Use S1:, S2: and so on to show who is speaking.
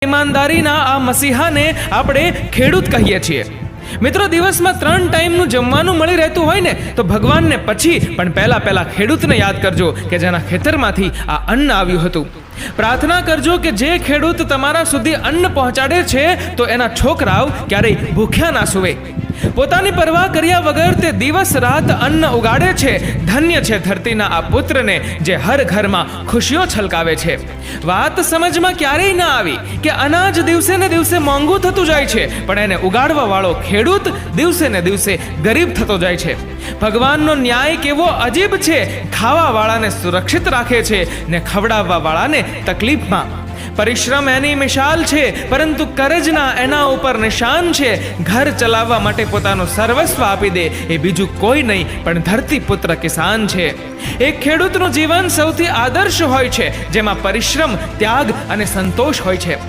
S1: ઈમાનદારીના આ મસીહાને આપણે ખેડૂત કહીએ છીએ. મિત્રો, દિવસમાં 3 ટાઈમનું જમવાનું મળી રહેતું હોય ને તો ભગવાનને પછી પણ પહેલા ખેડૂતને યાદ કરજો કે જેના ખેતરમાંથી આ અન્ન આવ્યું હતું. પ્રાર્થના કરજો કે જે ખેડૂત તમારા સુધી અન્ન પહોંચાડે છે તો એના છોકરાઓ ક્યારેય ભૂખ્યા ના સૂવે. પોતાની પરવા કર્યા વગર તે દિવસ રાત અન્ન ઉગાડે છે. ધન્ય છે ધરતીના આ પુત્રને જે હર ઘરમાં ખુશીઓ છલકાવે છે. વાત સમજમાં ક્યારેય ના આવી કે અનાજ દિવસે ને દિવસે મોંઘું થતું જાય છે, પણ એને ઉગાડવા વાળો ખેડૂત દિવસે ને દિવસે ગરીબ થતો જાય છે. ભગવાનનો ન્યાય કેવો અજીબ છે. ખાવા વાળાને સુરક્ષિત રાખે છે ને ખવડાવવા વાળાને તકલીફમાં. પરિશ્રમ એની મિસાલ છે, પરંતુ કરજના એના ઉપર નિશાન છે. ઘર ચલાવવા માટે પોતાનું સર્વસ્વ આપી દે એ બીજું કોઈ નહીં પણ ધરતી પુત્ર કિસાન છે. એક ખેડૂતનું જીવન સૌથી આદર્શ હોય છે, જેમાં પરિશ્રમ, ત્યાગ અને સંતોષ હોય છે.